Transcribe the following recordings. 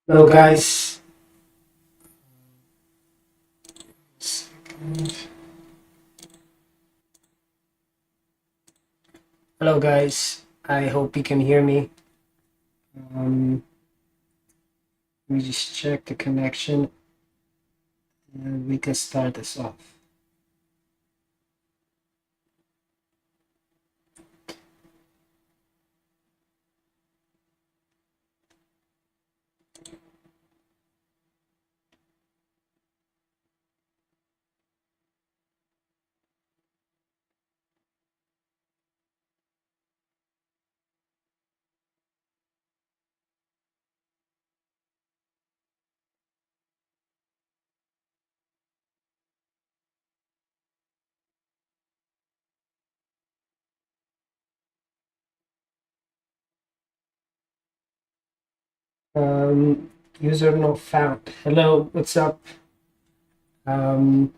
Hello guys. Hello guys. I hope you can hear me. Um, Let me just check the connection and we can start this off. User not found. Hello, what's up? Um,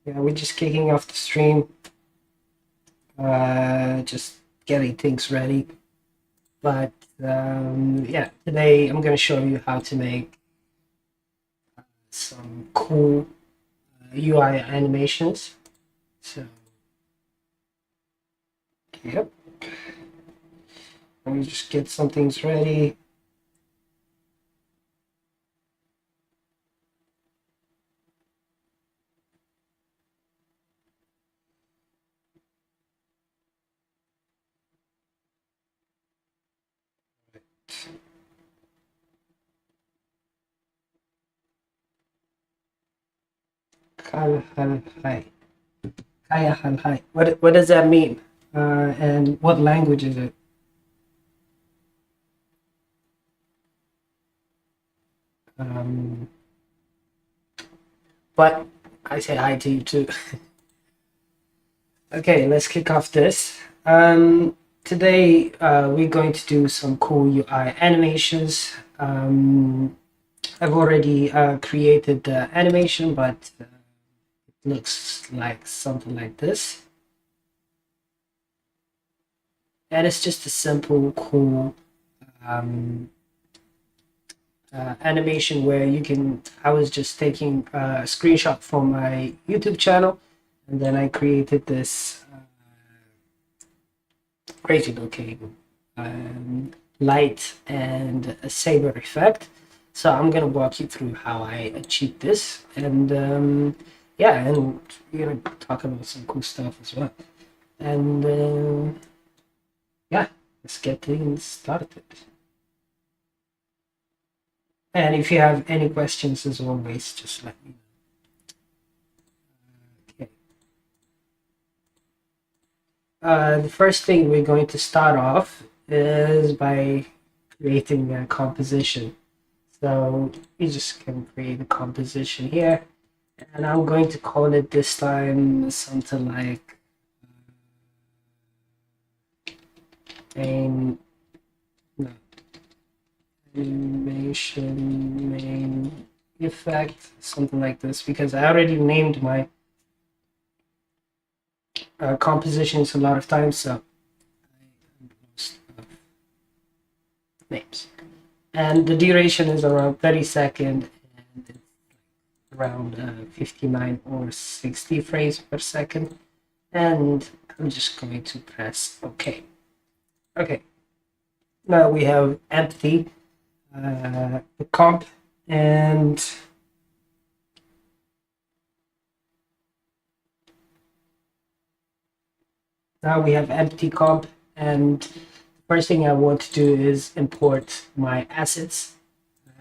yeah, we're just kicking off the stream. Just getting things ready. But yeah, today I'm gonna show you how to make some cool UI animations. So, yep. Let me just get some things ready. Hi. Hi. What does that mean? And what language is it? Um, but I say hi to you too. Okay, let's kick off this. Today we're going to do some cool UI animations. I've already created the animation, but it looks like something like this. And it's just a simple, cool animation where you can. I was just taking a screenshot from my YouTube channel, and then I created this crazy looking light and a saber effect. So I'm gonna walk you through how I achieved this, and yeah, and we're gonna talk about some cool stuff as well. And yeah, let's get things started. And if you have any questions, as always, just let me know. Okay. The first thing we're going to start off is by creating a composition. So you just can create a composition here, and I'm going to call it this time something like main, no, animation main effect, something like this, because I already named my compositions a lot of times, so I lost names. And the duration is around 30 seconds, and it's around 59 or 60 frames per second. And I'm just going to press OK. Okay, now we have empty the comp, and now we have empty comp, and the first thing I want to do is import my assets.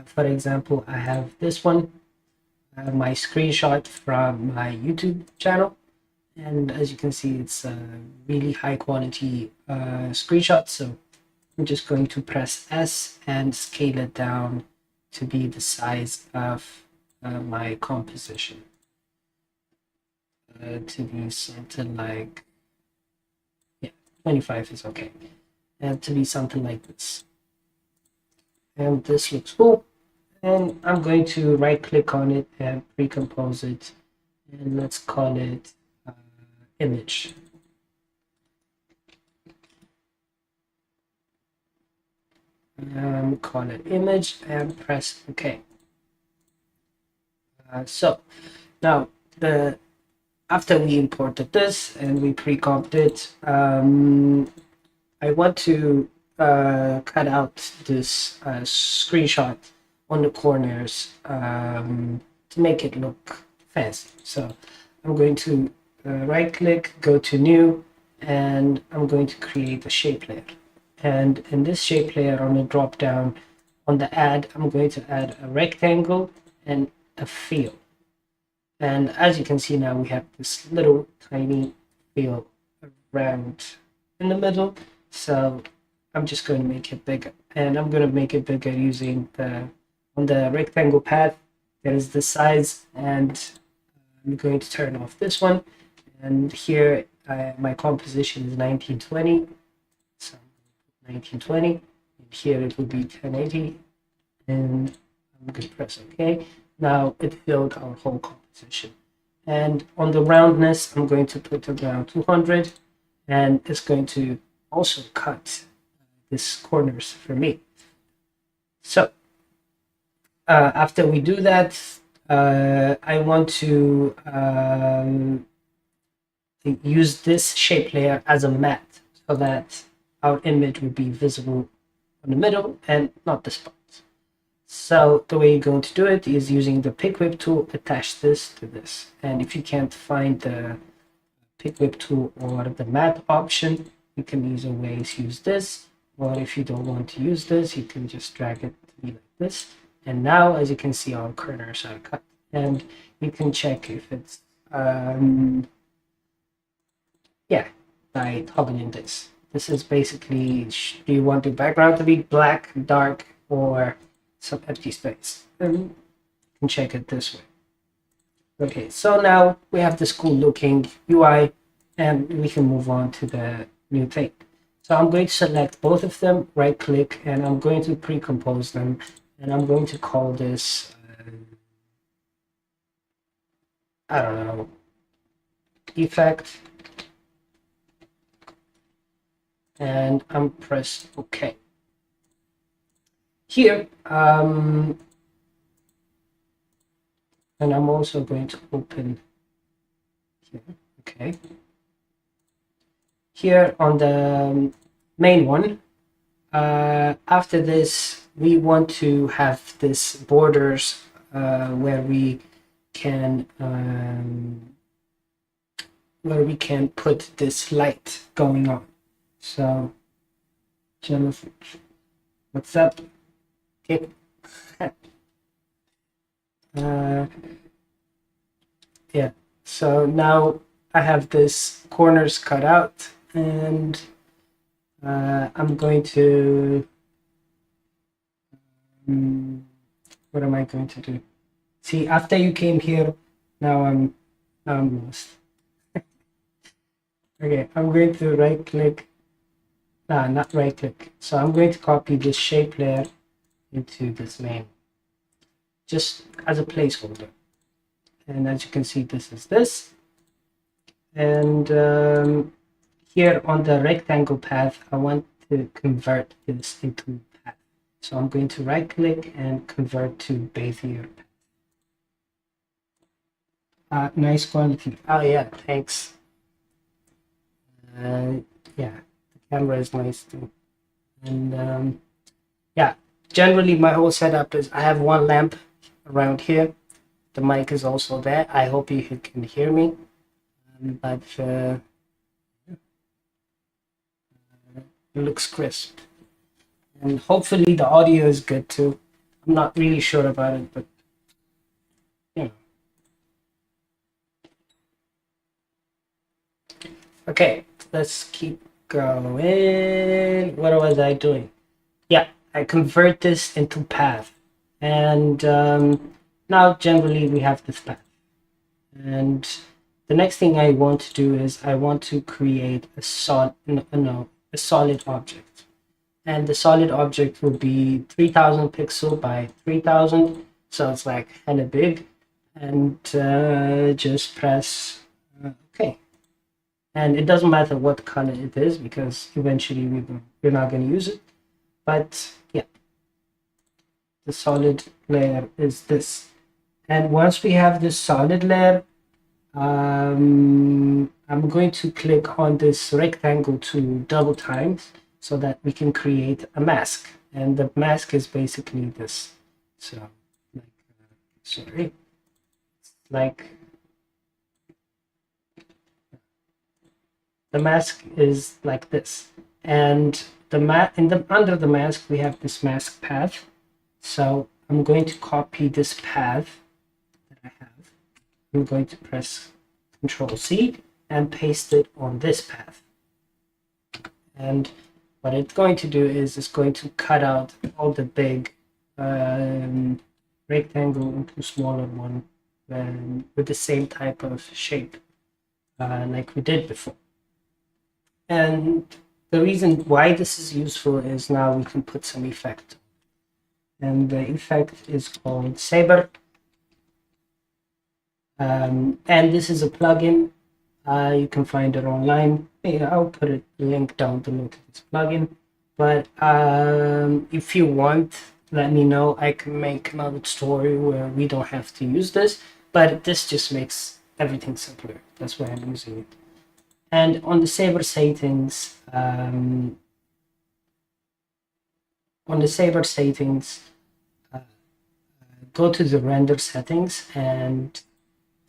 For example, I have this one, my screenshot from my YouTube channel, and as you can see, it's a really high quality screenshot. So I'm just going to press S and scale it down to be the size of my composition, to be something like, yeah, 25 is okay, and to be something like this. And this looks cool. And I'm going to right click on it and recompose it, and let's call it image. call it image and press OK. So now after we imported this and we pre-comped it, I want to cut out this screenshot on the corners to make it look fancy. So I'm going to right click, go to new, and I'm going to create a shape layer. And in this shape layer, on the drop down on the add, I'm going to add a rectangle and a fill. And as you can see now, we have this little tiny fill around in the middle. So I'm just going to make it bigger, and I'm going to make it bigger using on the rectangle path, there is the size, and I'm going to turn off this one. And here my composition is 1920, so 1920, and here it will be 1080, and I'm going to press OK. Now it filled our whole composition. And on the roundness, I'm going to put around 200, and it's going to also cut this corners for me. So after we do that, I want to use this shape layer as a mat so that our image will be visible on the middle and not the spots. So the way you're going to do it is using the pick whip tool, attach this to this. And if you can't find the pick whip tool or the mat option, you can either ways use this, or if you don't want to use this, you can just drag it to be like this. And now, as you can see, our corners are cut, and you can check if it's yeah, by toggling this. This is basically, do you want the background to be black, dark, or some empty space? And you can check it this way. Okay, so now we have this cool looking UI, and we can move on to the new thing. So I'm going to select both of them, right click, and I'm going to pre-compose them, and I'm going to call this I don't know, effect, and I'm press OK. Here and I'm also going to open here. Okay, here on the main one, after this we want to have this borders where we can put this light going on. So Jonathan, what's up? Okay. Yeah, so now I have this corners cut out, and I'm going to what am I going to do? See, after you came here, now I'm lost. Okay, I'm going to right click. Not right click. So I'm going to copy this shape layer into this main, just as a placeholder. And as you can see, this is this. And here on the rectangle path, I want to convert this into path. So I'm going to right click and convert to Bezier. Nice quality. Oh yeah, thanks. Yeah, the camera is nice too. And yeah, generally my whole setup is I have one lamp around here. The mic is also there. I hope you can hear me. But it looks crisp. And hopefully the audio is good too. I'm not really sure about it, but you know. Okay, let's keep going. What was I doing? Yeah, I convert this into path. And now generally we have this path. And the next thing I want to do is I want to create a solid object. And the solid object will be 3000 pixel by 3000. So it's like kind of big. And just press OK. And it doesn't matter what color it is, because eventually we're not going to use it. But yeah, the solid layer is this. And once we have this solid layer, I'm going to click on this rectangle to double times so that we can create a mask. And the mask is basically this. So, like, sorry, like the mask is like this. And under the mask, we have this mask path. So I'm going to copy this path that I have. I'm going to press Control C and paste it on this path. And what it's going to do is it's going to cut out all the big rectangle into smaller one with the same type of shape like we did before. And the reason why this is useful is now we can put some effect. And the effect is called Saber. And this is a plugin. You can find it online. I'll put a link down below to this plugin. But if you want, let me know. I can make another story where we don't have to use this. But this just makes everything simpler. That's why I'm using it. And on the Saber settings, go to the render settings, and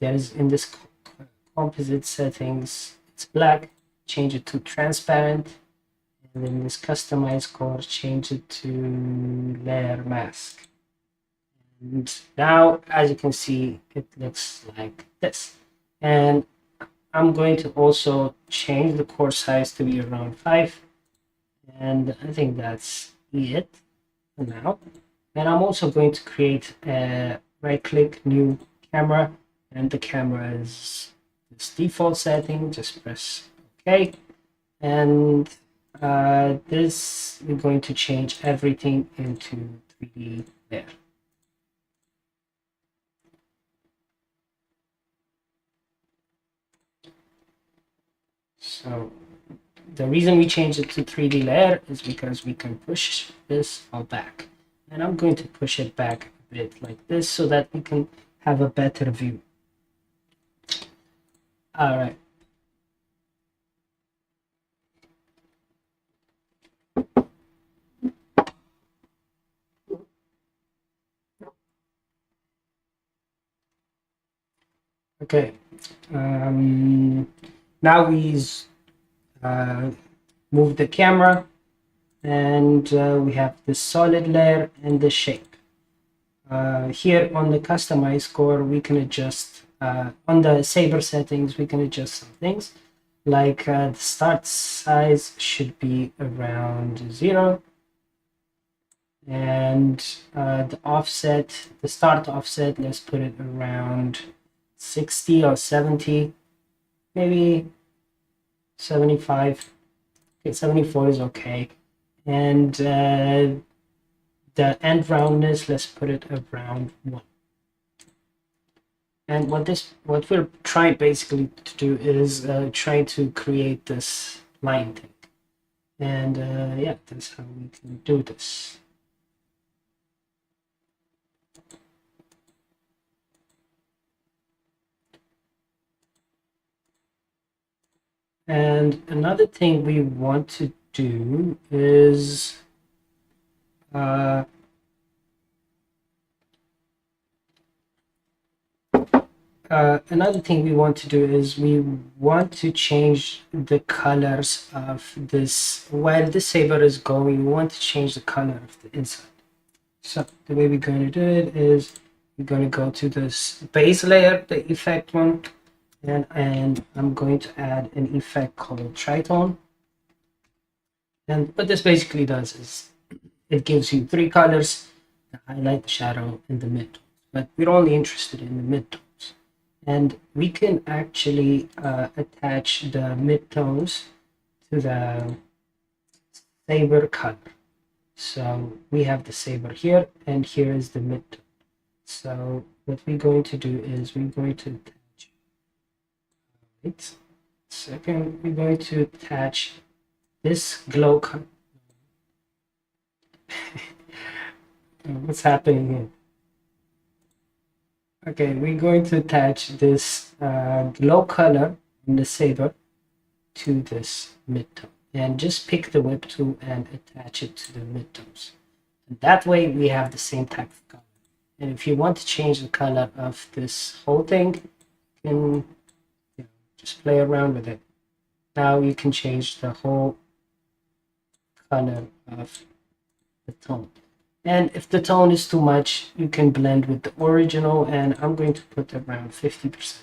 there's in this composite settings, it's black, change it to transparent, and then this customize color, change it to layer mask. And now, as you can see, it looks like this. And I'm going to also change the core size to be around 5. And I think that's it for now. And I'm also going to create a right-click new camera, and the camera is this default setting. Just press OK. And this, we're going to change everything into 3D there. So the reason we changed it to 3D layer is because we can push this all back. And I'm going to push it back a bit like this so that we can have a better view. All right. Okay. Now we move the camera, and we have the solid layer and the shape. Here on the customize core, we can adjust on the Saber settings, we can adjust some things like the start size should be around 0, and the offset, the start offset, let's put it around 60 or 70, maybe 75. Okay, 74 is okay. And the end roundness, let's put it around 1. And what we're trying basically to do is trying to create this line thing. And yeah, that's how we can do this. And another thing we want to do is another thing we want to do is we want to change the colors of this. While the saber is going, we want to change the color of the inside. So the way we're going to do it is we're going to go to this base layer, the effect one, and I'm going to add an effect called tritone. And what this basically does is it gives you 3 colors: the highlight, the shadow, and the midtones. But we're only interested in the midtones. And we can actually attach the midtones to the saber color. So we have the saber here, and here is the midtone. So what we're going to do is we're going to attach. Wait a second. We're going to attach this glow color. What's happening here? Okay, we're going to attach this glow color in the saber to this midtone, and just pick the whip tool and attach it to the midtones. And that way we have the same type of color. And if you want to change the color of this whole thing, you can just play around with it. Now you can change the whole color of the tone. And if the tone is too much, you can blend with the original, and I'm going to put around 50%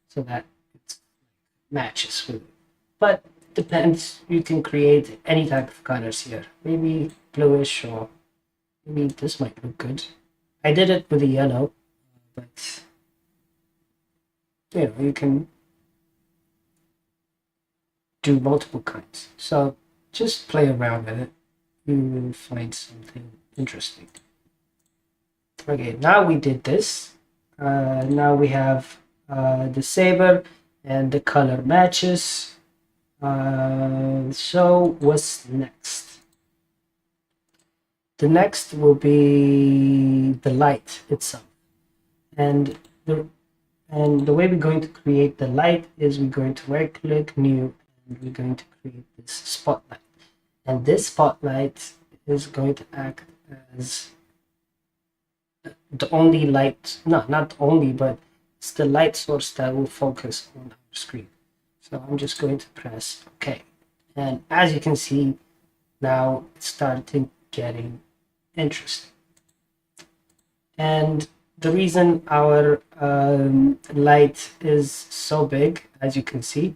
so that it matches with it. But depends, you can create any type of colors here. Maybe bluish, or maybe this might look good. I did it with a yellow, but you can do multiple kinds. So just play around with it. You will find something interesting. Okay, now we did this. Now we have the saber and the color matches. So what's next? The next will be the light itself. And the way we're going to create the light is we're going to right click, new, and we're going to create this spotlight. And this spotlight is going to act as the only light, not the only, but it's the light source that will focus on our screen. So I'm just going to press OK. And as you can see, now it's starting getting interesting. And the reason our light is so big, as you can see,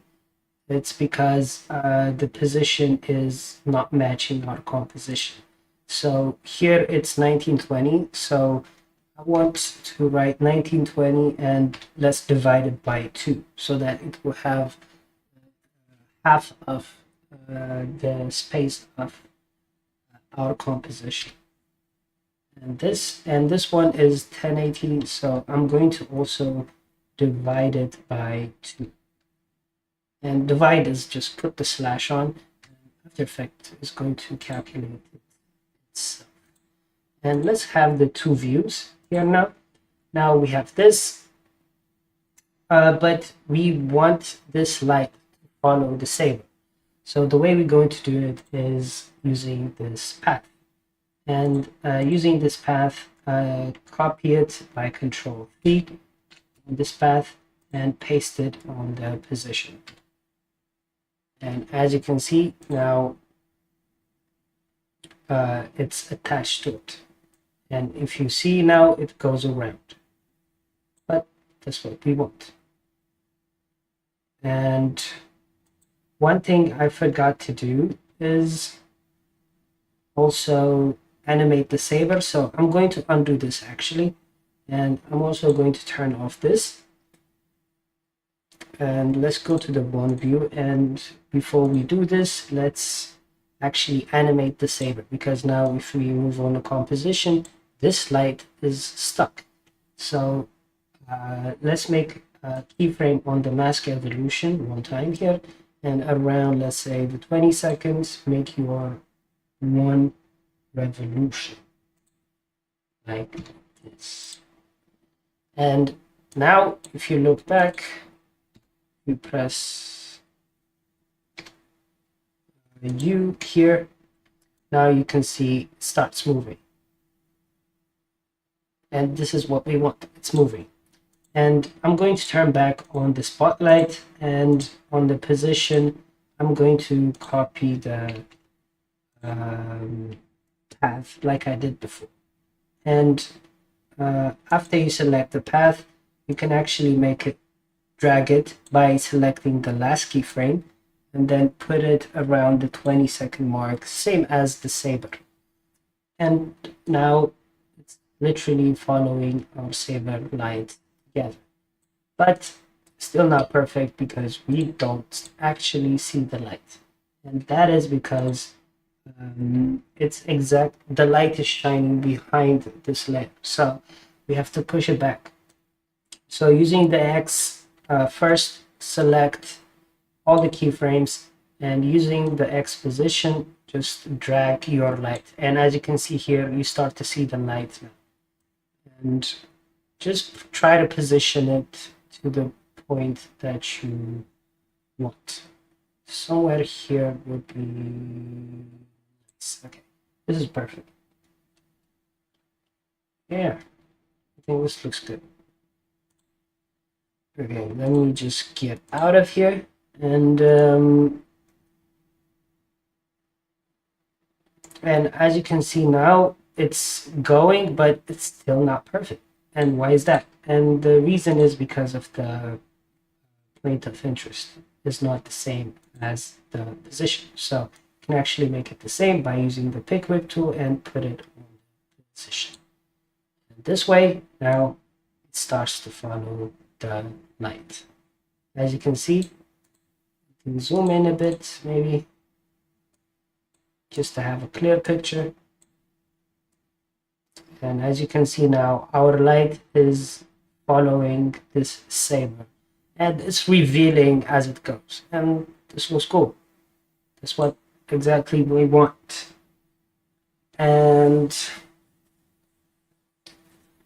it's because the position is not matching our composition. So here it's 1920, so I want to write 1920 and let's divide it by 2 so that it will have half of the space of our composition. And this one is 1080, so I'm going to also divide it by 2. And divide is just put the slash on, and After Effects is going to calculate it itself. And let's have the two views here now. Now we have this, but we want this light to follow the saber. So the way we're going to do it is using this path. And using this path, copy it by Control-V in this path and paste it on the position. And as you can see now, it's attached to it. And if you see now, it goes around. But that's what we want. And one thing I forgot to do is also animate the saber. So I'm going to undo this actually. And I'm also going to turn off this. And let's go to the one view, and before we do this, let's actually animate the saber, because now if we move on the composition, this light is stuck. So let's make a keyframe on the mask evolution one time here, and around, let's say, the 20 seconds, make your one revolution like this. And now if you look back, you press U here, now you can see it starts moving. And this is what we want, it's moving. And I'm going to turn back on the spotlight, and on the position, I'm going to copy the path like I did before. And after you select the path, you can actually drag it by selecting the last keyframe and then put it around the 20-second mark, same as the saber. And now it's literally following our saber light together. But still not perfect because we don't actually see the light. And that is because the light is shining behind this layer. So we have to push it back. So using the X, first select all the keyframes and using the X position, just drag your light. And as you can see here, you start to see the light now. And just try to position it to the point that you want. Somewhere here would be nice. Okay, this is perfect. Yeah, I think this looks good. Okay, let me just get out of here, and as you can see now, it's going, but it's still not perfect. And why is that? And the reason is because of the point of interest is not the same as the position. So you can actually make it the same by using the pick whip tool and put it on the position. And this way, now it starts to follow the light. As you can see, you can zoom in a bit, maybe, just to have a clear picture. And as you can see now, our light is following this saber, and it's revealing as it goes. And this was cool. That's what exactly we want. And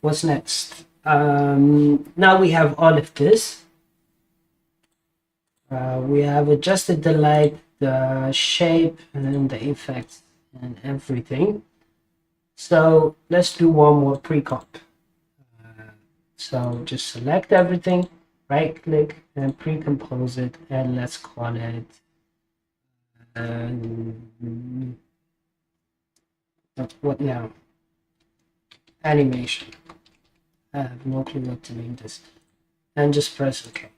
what's next? Now we have all of this. We have adjusted the light, the shape, and then the effects and everything. So let's do one more pre-comp. So just select everything, right click and pre-compose it, and let's call it what now? Animation. I have no clue what to name this. And just press OK.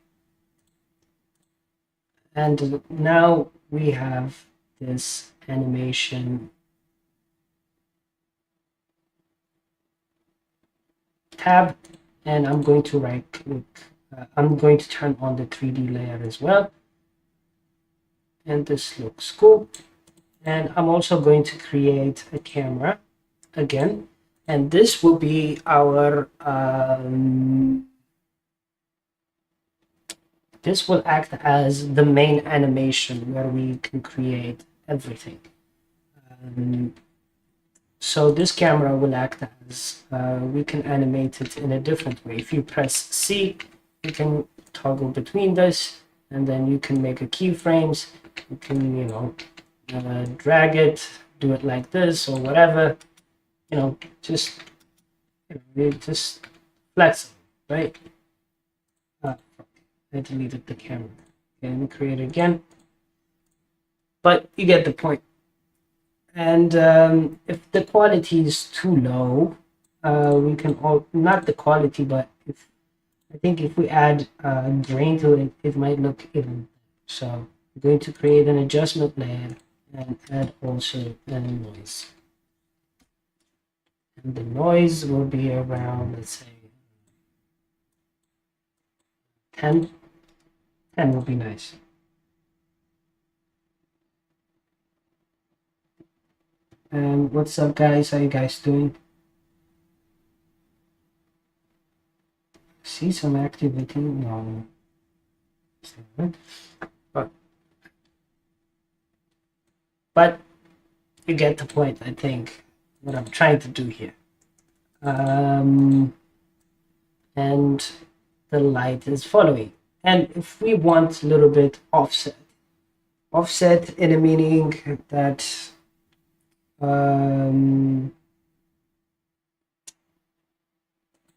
And now we have this animation tab, and I'm going to right click. I'm going to turn on the 3D layer as well. And this looks cool. And I'm also going to create a camera again. And this will be our this will act as the main animation where we can create everything. So this camera will act as, we can animate it in a different way. If you press C, you can toggle between this, and then you can make a keyframes. You can, you know, drag it, do it like this or whatever. You know, just flexible, right? I deleted the camera. Okay, let me create it again. But you get the point. And if the quality is too low, we can not the quality, but I think if we add grain to it, it might look even. So I'm going to create an adjustment layer and add also a noise. And the noise will be around, let's say, 10. 10 would be nice. And what's up, guys? How you guys doing? See some activity? No. But you get the point, I think, what I'm trying to do here. And the light is following. And if we want a little bit offset in a meaning that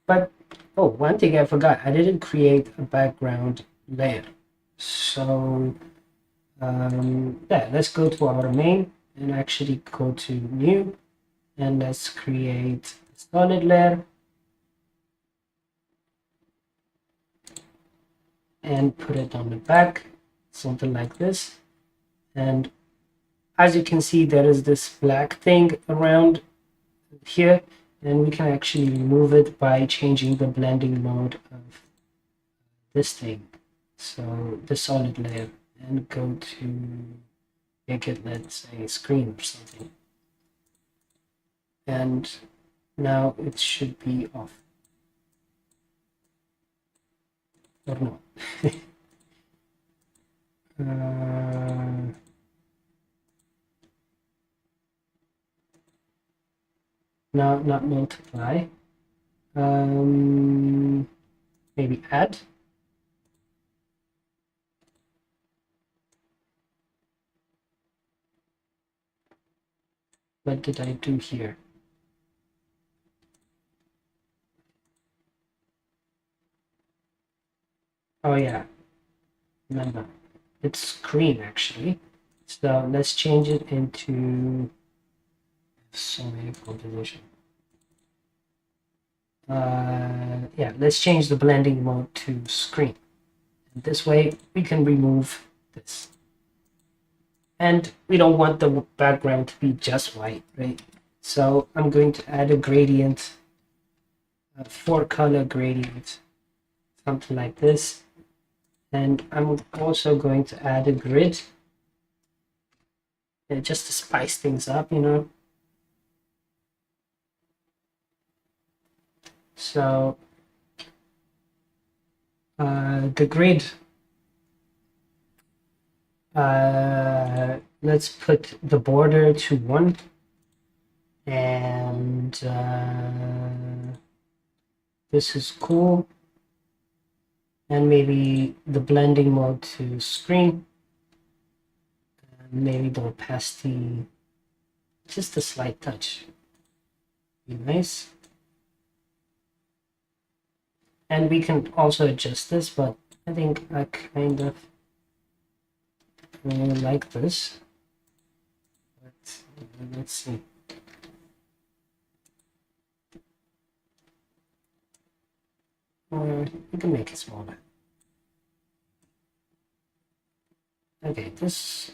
but oh, one thing I forgot, I didn't create a background layer. So yeah, let's go to our main and actually go to new, and let's create a solid layer and put it on the back, something like this. And as you can see, there is this black thing around here, and we can actually remove it by changing the blending mode of this thing, so the solid layer, and go to make it, let's say, screen or something. And now it should be off. Or no. No, not multiply. Maybe add. What did I do here? Oh yeah, remember, it's screen actually. So let's change it into so many composition. Yeah, let's change the blending mode to screen. And this way we can remove this. And we don't want the background to be just white, right? So I'm going to add a gradient, a 4-color gradient, something like this. And I'm also going to add a grid, just to spice things up, you know. So the grid, let's put the border to 1, and this is cool, and maybe the blending mode to screen, and maybe the opacity, just a slight touch, be nice. And we can also adjust this, but I think I kind of like this. Let's see. Or you can make it smaller. Okay, this.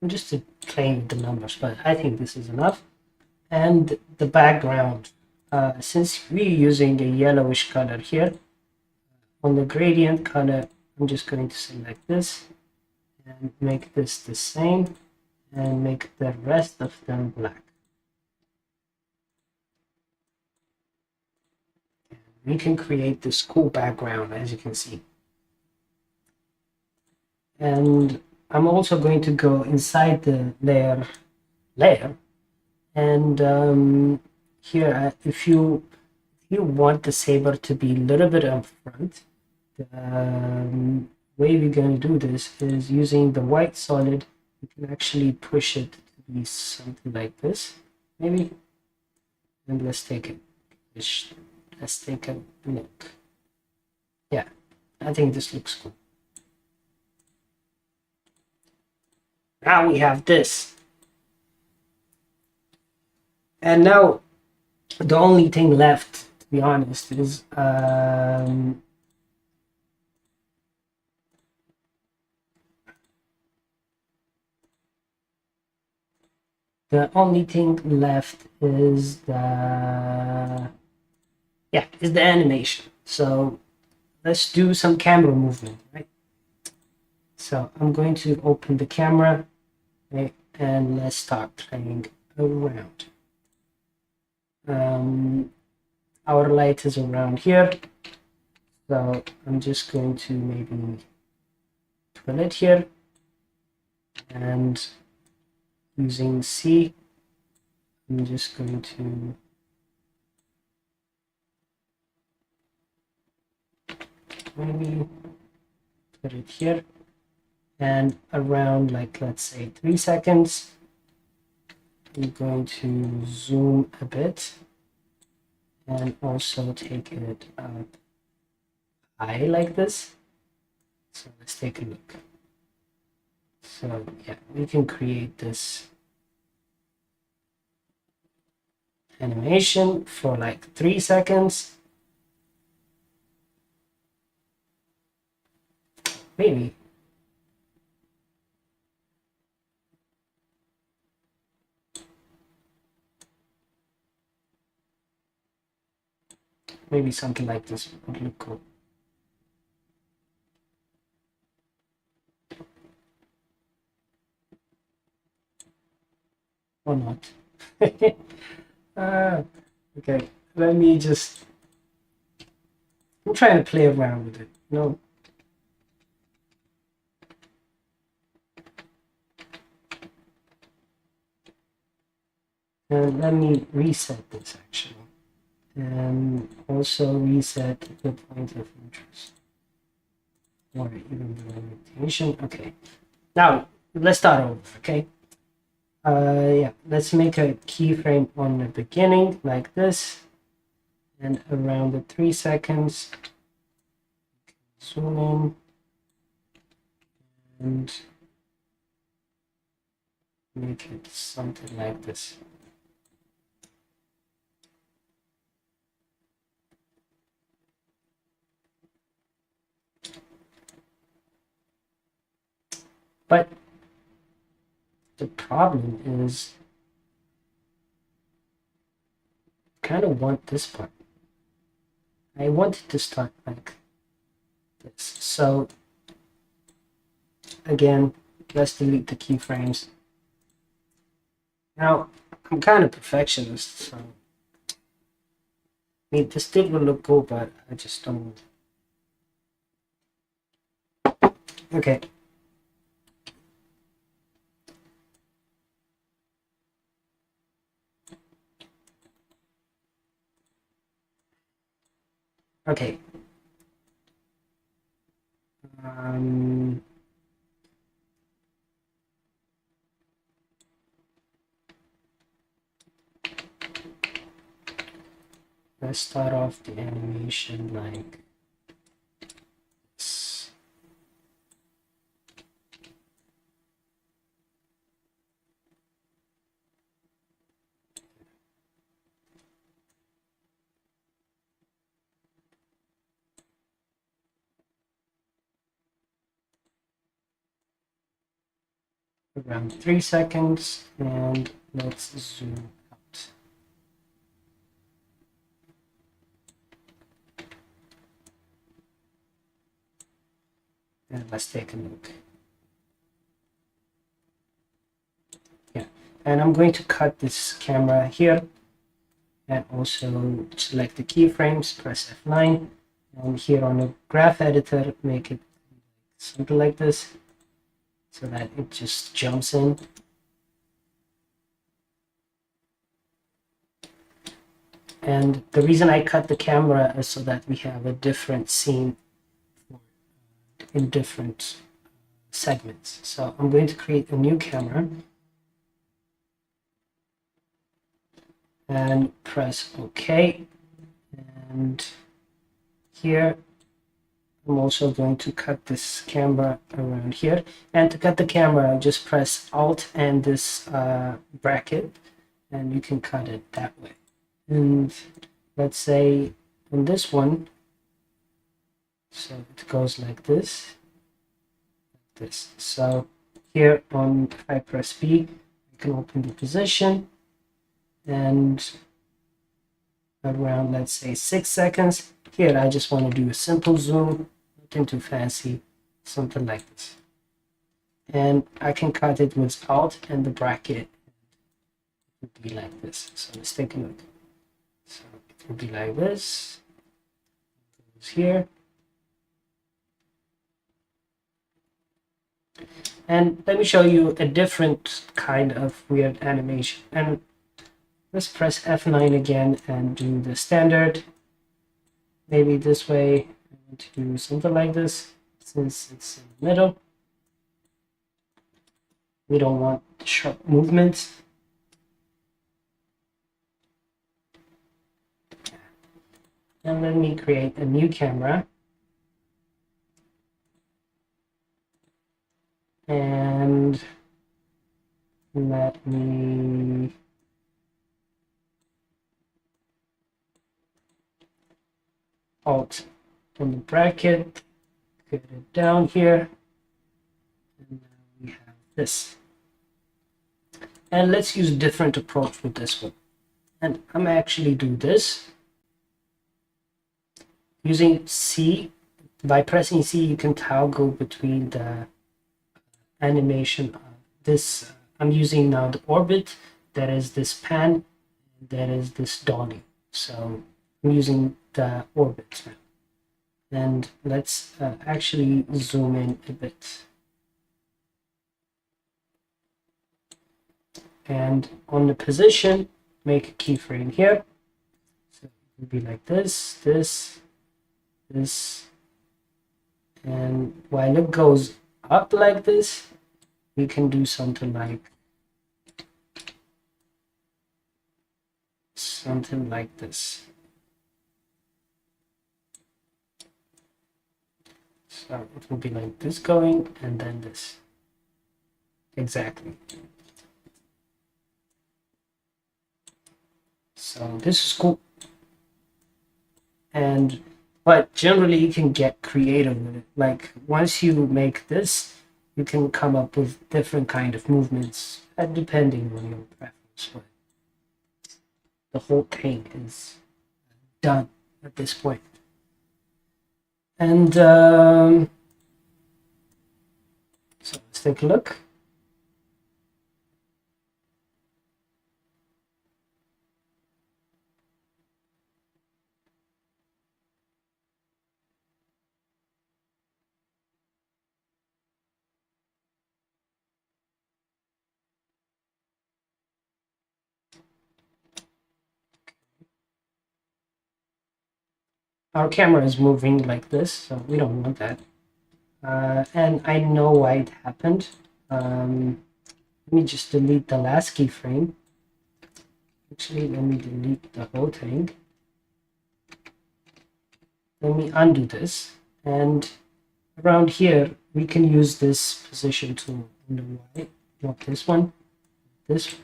I'm just playing with the numbers, but I think this is enough. And the background, since we're using a yellowish color here, on the gradient color, I'm just going to select this and make this the same and make the rest of them black. We can create this cool background, as you can see. And I'm also going to go inside the layer, and here, if you want the saber to be a little bit up front, the way we're going to do this is using the white solid. You can actually push it to be something like this, maybe. And let's take a look. Yeah, I think this looks cool. Now we have this. And now the only thing left, to be honest, is the only thing left is the animation. So let's do some camera movement, right? So I'm going to open the camera, right, and let's start playing around. Our light is around here, so I'm just going to maybe put it here, and using C, I'm just going to maybe put it here, and around, like, let's say 3 seconds, I'm going to zoom a bit and also take it up high like this. So let's take a look. So yeah, we can create this animation for like 3 seconds. Maybe. Maybe something like this would look cool. Or not. Okay, let me just, I'm trying to play around with it, you know. And let me reset this actually. And also reset the point of interest. Or even the limitation. Okay. Now let's start over, okay? Yeah, let's make a keyframe on the beginning like this. And around the 3 seconds, zoom in and make it something like this. But the problem is, I kind of want this part. I want it to start like this. So again, let's delete the keyframes. Now, I'm kind of perfectionist, so I mean, this did look cool, but I just don't. Okay. Okay. Let's start off the animation like this. Around 3 seconds, and let's zoom out. And let's take a look. Yeah, and I'm going to cut this camera here and also select the keyframes, press F9, and here on the graph editor, make it something like this so that it just jumps in. And the reason I cut the camera is so that we have a different scene in different segments. So I'm going to create a new camera and press OK. And here I'm also going to cut this camera around here. And to cut the camera, just press Alt and this bracket, and you can cut it that way. And let's say on this one, so it goes like this, So here on, if I press B, I can open the position, and around, let's say 6 seconds, here I just want to do a simple zoom, nothing too fancy, something like this. And I can cut it with Alt and the bracket. It would be like this. So let's take a look. So it would be like this. It goes here. And let me show you a different kind of weird animation. And let's press F9 again and do the standard. Maybe this way. I want to do something like this since it's in the middle. We don't want sharp movements. And let me create a new camera. And let me Alt on the bracket, get it down here, and now we have this. And let's use a different approach with this one. And I'm actually do this using C. By pressing C, you can toggle between the animation of this. I'm using now the orbit, that is this pan, that is this dolly. So I'm using the orbit now. And let's actually zoom in a bit. And on the position, make a keyframe here. So it will be like this, this, this, and while it goes up like this, we can do something like this. So it will be like this going, and then this. Exactly. So this is cool. But generally you can get creative with it. Like once you make this, you can come up with different kind of movements depending on your preference. But the whole thing is done at this point. And so let's take a look. Our camera is moving like this, so we don't want that. And I know why it happened. Let me just delete the last keyframe. Actually, let me delete the whole thing. Let me undo this. And around here, we can use this position tool on the right, not this one, this one.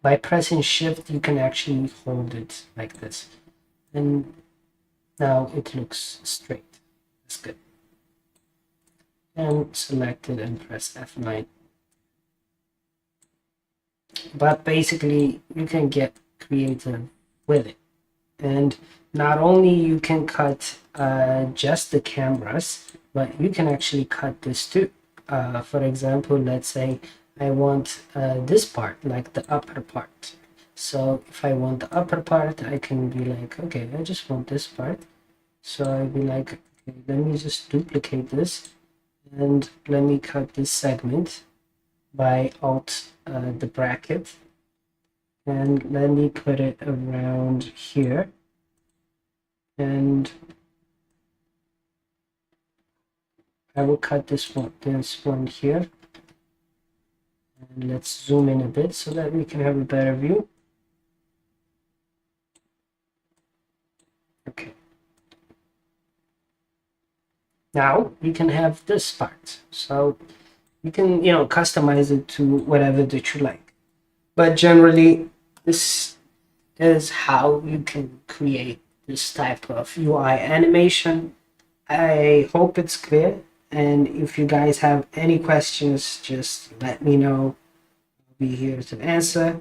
By pressing shift, you can actually hold it like this. And now it looks straight. That's good. And select it and press F9. But basically, you can get creative with it. And not only you can cut just the cameras, but you can actually cut this too. For example, let's say I want this part, like the upper part. So if I want the upper part, I can be like, okay, I just want this part. So I'll be like, okay, let me just duplicate this and let me cut this segment by Alt the bracket, and let me put it around here. And I will cut this one here. And let's zoom in a bit so that we can have a better view. Okay. Now we can have this part. So you can, customize it to whatever that you like. But generally, this is how you can create this type of UI animation. I hope it's clear. And if you guys have any questions, just let me know. I'll be here to answer.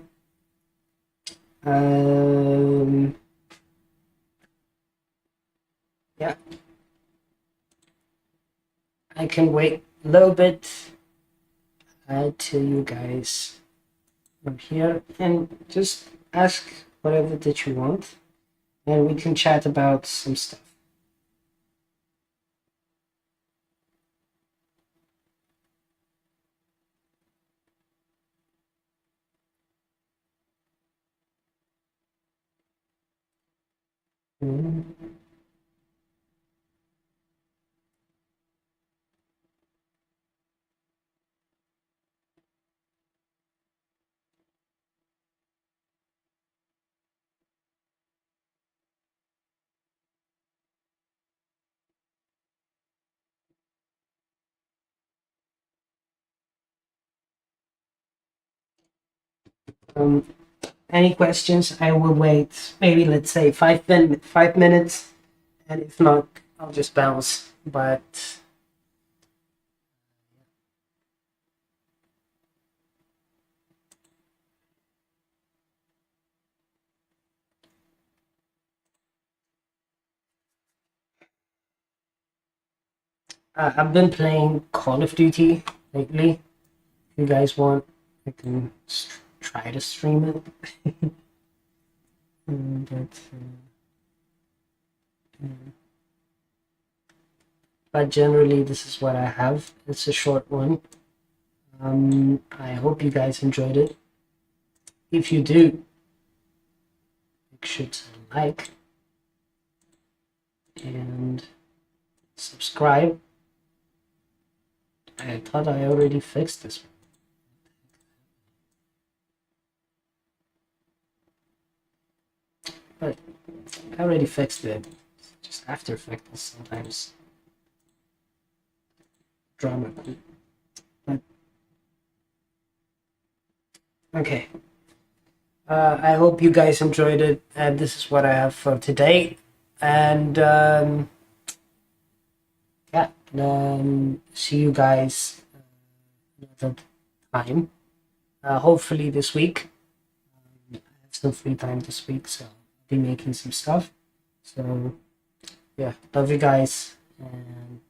Yeah. I can wait a little bit till you guys are here and just ask whatever that you want, and we can chat about some stuff. Um, any questions? I will wait. Maybe let's say 5 minutes, and if not, I'll just bounce. But I've been playing Call of Duty lately. If you guys want, I can try to stream it. But but generally this is what I have. It's a short one. I hope you guys enjoyed it. If you do, make sure to like and subscribe. I thought I already fixed this one. But I already fixed it. Just After Effects is sometimes drama queen. But okay. I hope you guys enjoyed it, and this is what I have for today. And yeah, see you guys another time. Hopefully this week. I have some free time this week, so I'll be making some stuff. So yeah, love you guys, and